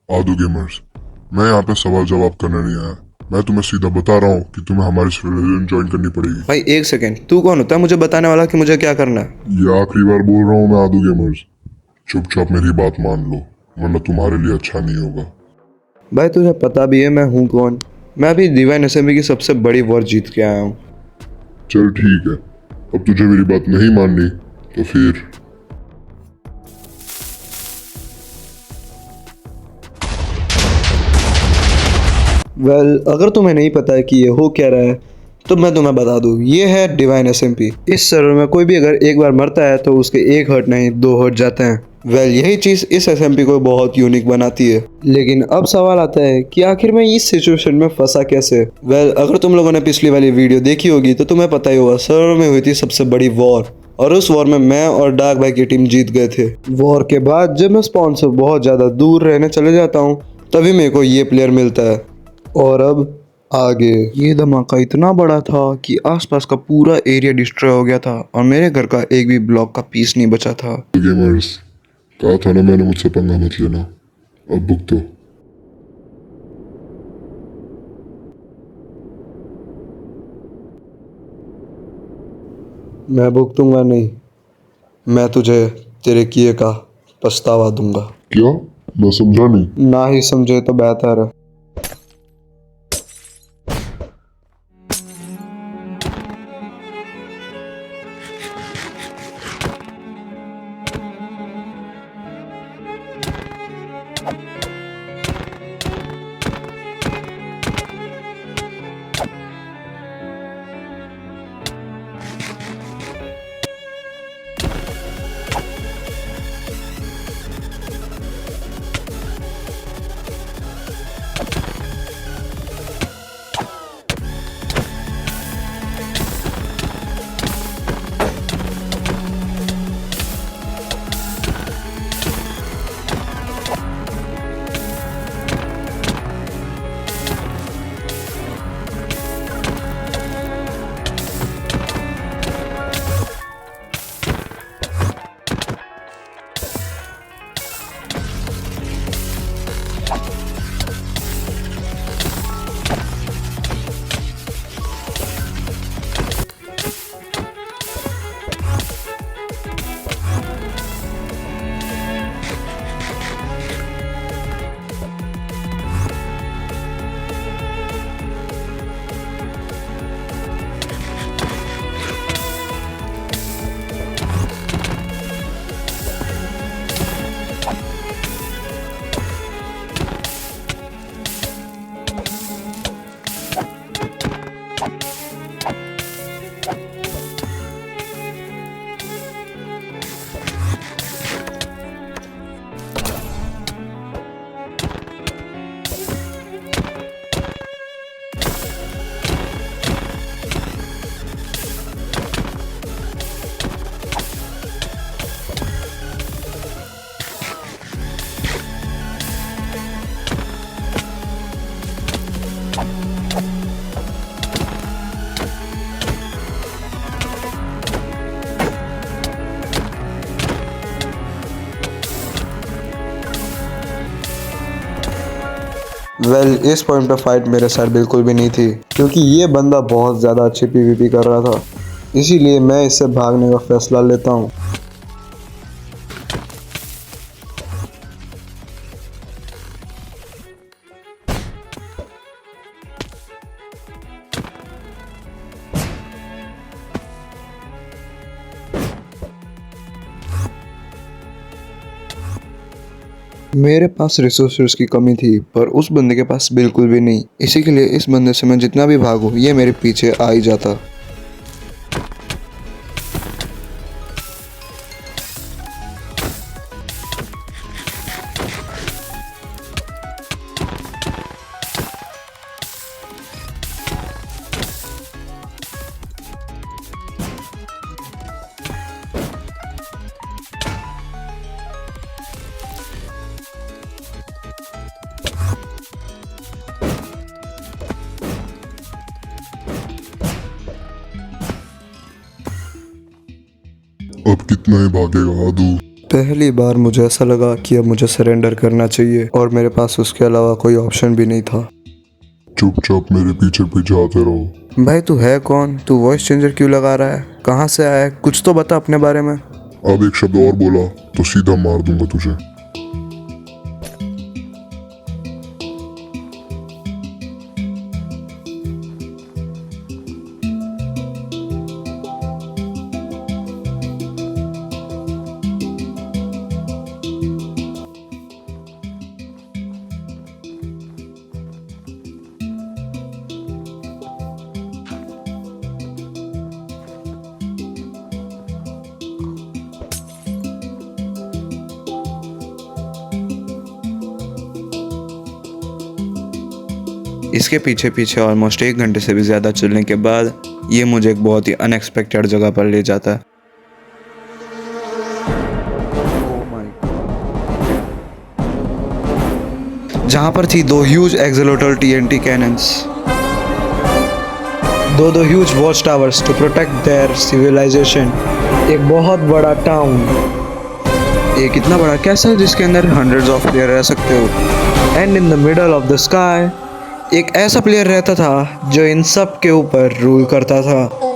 आदू gamers, मैं यहाँ पे सवाल जवाब करने नहीं आया। मैं तुम्हें सीधा बता रहा हूँ कि तुम्हें हमारी रिलीजन ज्वाइन करनी पड़ेगी। भाई एक सेकेंड, तू कौन होता है मुझे बताने वाला कि मुझे क्या करना है? ये आखिरी बार बोल रहा हूँ मैं आदू गेमर्स, चुपचाप मेरी बात मान लो वरना तुम्हारे लिए अच्छा नहीं होगा। भाई तुझे पता भी है मैं हूँ कौन। मैं अभी डिवाइन असेंबली की सबसे बड़ी वॉर जीत के आया हूँ। चल ठीक है, अब तुझे मेरी बात नहीं माननी तो फिर अगर तुम्हें नहीं पता है कि ये हो क्या रहा है तो मैं तुम्हें बता दूँ, ये है डिवाइन एसएमपी। इस सर्वर में कोई भी अगर एक बार मरता है तो उसके एक हर्ट नहीं 2 हर्ट जाते हैं। यही चीज़ इस एसएमपी को बहुत यूनिक बनाती है। लेकिन अब सवाल आता है कि आखिर मैं इस सिचुएशन में फंसा कैसे। अगर तुम लोगों ने पिछली वाली वीडियो देखी होगी तो तुम्हें पता ही होगा, सर्वर में हुई थी सबसे बड़ी वॉर और उस वॉर में मैं और डार्क भाई की टीम जीत गए थे। वॉर के बाद जब मैं स्पॉन से बहुत ज़्यादा दूर रहने चले जाता हूँ तभी मेरे को ये प्लेयर मिलता है। और अब आगे ये धमाका इतना बड़ा था कि आसपास का पूरा एरिया डिस्ट्रॉय हो गया था और मेरे घर का एक भी ब्लॉक का पीस नहीं बचा था। गेमर्स, कहा था ना मैंने मुझसे पंगा मत लेना, अब भुगतो। मैं भुगतूंगा नहीं, मैं तुझे तेरे किए का पछतावा दूंगा। क्या? मैं समझा नहीं। ना ही समझे तो बेहतर है। इस पॉइंट पे फाइट मेरे साइड बिल्कुल भी नहीं थी क्योंकि ये बंदा बहुत ज़्यादा अच्छी पीवीपी कर रहा था, इसीलिए मैं इससे भागने का फैसला लेता हूँ। मेरे पास रिसोर्सेज की कमी थी पर उस बंदे के पास बिल्कुल भी नहीं, इसी के लिए इस बंदे से मैं जितना भी भागूं ये मेरे पीछे आ ही जाता। अब कितना ही भागेगा आदू? पहली बार मुझे ऐसा लगा कि अब मुझे सरेंडर करना चाहिए और मेरे पास उसके अलावा कोई ऑप्शन भी नहीं था। चुपचाप मेरे पीछे पीछे आते रहो। भाई तू है कौन? तू वॉइस चेंजर क्यों लगा रहा है? कहाँ से आया है? कुछ तो बता अपने बारे में। अब एक शब्द और बोला तो सीधा मार दूंगा तुझे। इसके पीछे पीछे ऑलमोस्ट 1 घंटे से भी ज़्यादा चलने के बाद ये मुझे एक बहुत ही अनएक्सपेक्टेड जगह पर ले जाता है। जहाँ पर थी 2 ह्यूज एक्सेलोटल TNT कैनन्स, दो huge watch towers to protect their civilisation, एक बहुत बड़ा टाउन, एक इतना बड़ा कैसल जिसके अंदर हंड्रेड्स ऑफ प्लेयर रह सकते हो, and in the middle of the sky एक ऐसा प्लेयर रहता था जो इन सब के ऊपर रूल करता था।